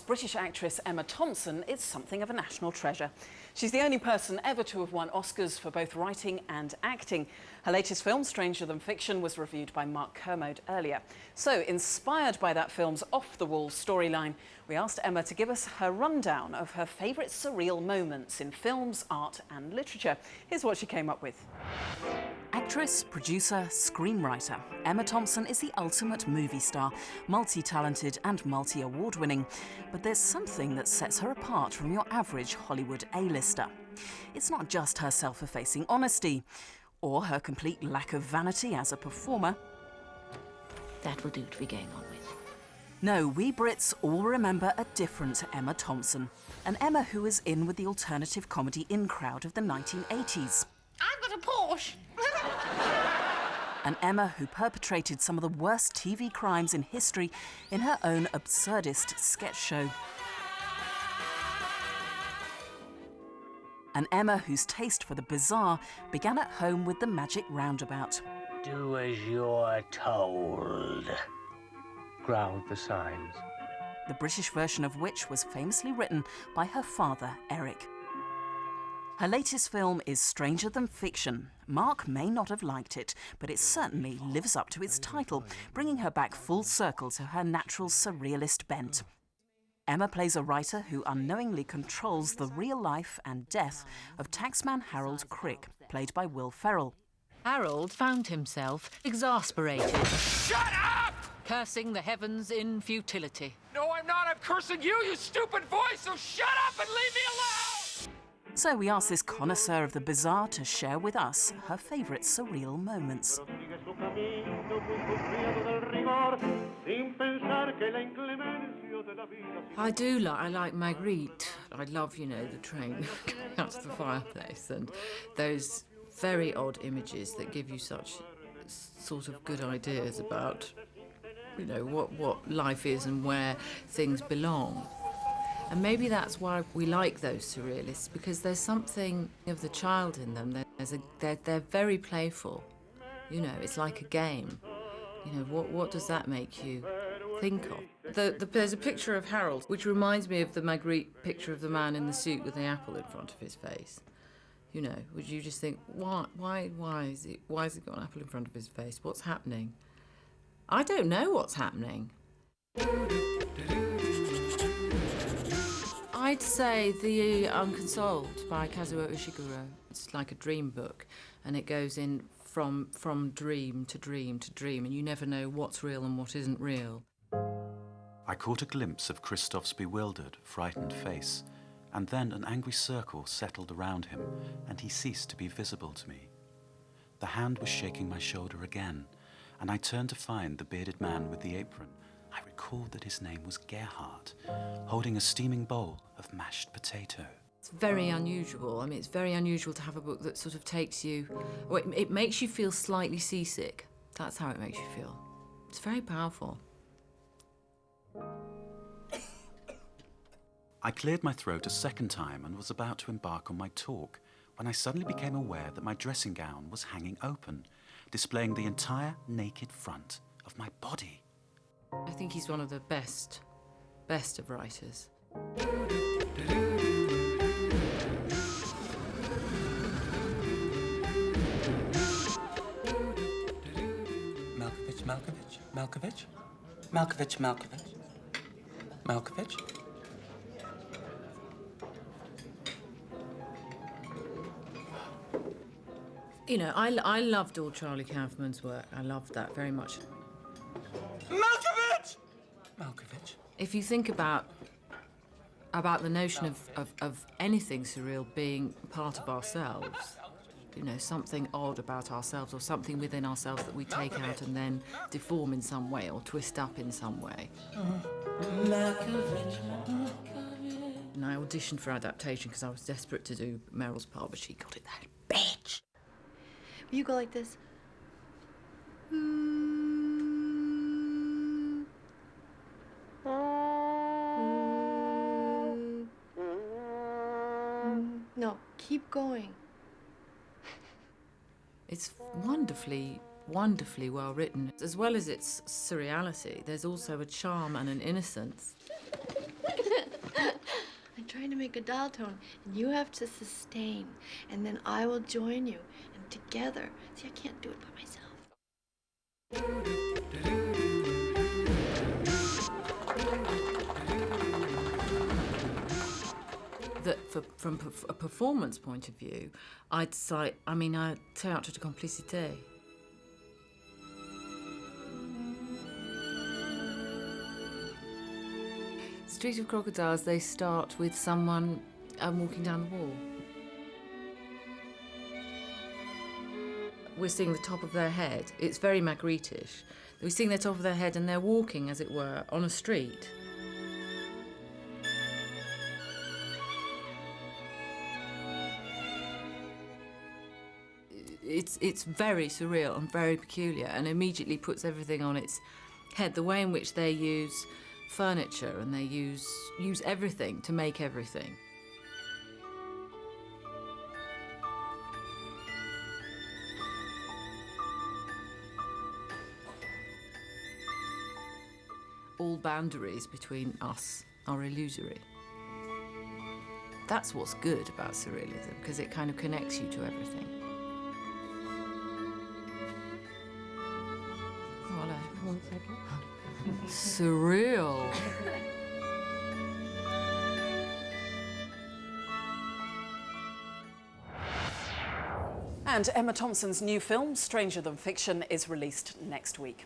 British actress Emma Thompson is something of a national treasure. She's the only person ever to have won Oscars for both writing and acting. Her latest film, Stranger Than Fiction, was reviewed by Mark Kermode earlier. So, inspired by that film's off-the-wall storyline, we asked Emma to give us her rundown of her favourite surreal moments in films, art and literature. Here's what she came up with. Actress, producer, screenwriter, Emma Thompson is the ultimate movie star, multi-talented and multi-award winning. But there's something that sets her apart from your average Hollywood A-lister. It's not just her self-effacing honesty, or her complete lack of vanity as a performer. That will do to be going on with. No, we Brits all remember a different Emma Thompson. An Emma who was in with the alternative comedy in crowd of the 1980s. I've got a Porsche! An Emma who perpetrated some of the worst TV crimes in history in her own absurdist sketch show. An Emma whose taste for the bizarre began at home with the magic roundabout. Do as you're told, growled the signs. The British version of which was famously written by her father, Eric. Her latest film is Stranger Than Fiction. Mark may not have liked it, but it certainly lives up to its title, bringing her back full circle to her natural surrealist bent. Emma plays a writer who unknowingly controls the real life and death of taxman Harold Crick, played by Will Ferrell. Harold found himself exasperated. Shut up! Cursing the heavens in futility. No, I'm not. I'm cursing you, you stupid voice, so shut up and leave me alone! So we asked this connoisseur of the bizarre to share with us her favourite surreal moments. I like Magritte. I love, you know, the train going out to the fireplace and those very odd images that give you such sort of good ideas about, you know, what life is and where things belong. And maybe that's why we like those surrealists, because there's something of the child in them. They're very playful. You know, it's like a game. You know, what does that make you think of? There's a picture of Harold, which reminds me of the Magritte picture of the man in the suit with the apple in front of his face. You know, would you just think, why has he got an apple in front of his face? What's happening? I don't know what's happening. I'd say The Unconsoled by Kazuo Ishiguro. It's like a dream book, and it goes in from dream to dream to dream, and you never know what's real and what isn't real. I caught a glimpse of Christoph's bewildered, frightened face, and then an angry circle settled around him, and he ceased to be visible to me. The hand was shaking my shoulder again, and I turned to find the bearded man with the apron. I recalled that his name was Gerhard, holding a steaming bowl of mashed potato. It's very unusual. I mean, it's very unusual to have a book that sort of takes you... Well, it makes you feel slightly seasick. That's how it makes you feel. It's very powerful. I cleared my throat a second time and was about to embark on my talk when I suddenly became aware that my dressing gown was hanging open, displaying the entire naked front of my body. I think he's one of the best of writers. Malkovich. You know, I loved all Charlie Kaufman's work. I loved that very much. Malkovich. If you think about the notion of anything surreal being part of ourselves, you know, something odd about ourselves or something within ourselves that we take out and then deform in some way or twist up in some way. And I auditioned for adaptation because I was desperate to do Meryl's part, but she got it that bitch. Will you go like this? No, keep going. It's wonderfully well written. As well as its surreality, there's also a charm and an innocence. trying to make a dial tone, and you have to sustain, and then I will join you, and together. See, I can't do it by myself. That from a performance point of view, I'd say, théâtre de complicité. Street of Crocodiles, they start with someone walking down the wall. We're seeing the top of their head. It's very Magritte-ish. We're seeing the top of their head and they're walking, as it were, on a street. It's very surreal and very peculiar, and immediately puts everything on its head. The way in which they use furniture and they use everything to make everything. All boundaries between us are illusory. That's what's good about surrealism, because it kind of connects you to everything. Voilà, 1 second. Surreal. And Emma Thompson's new film, Stranger Than Fiction, is released next week.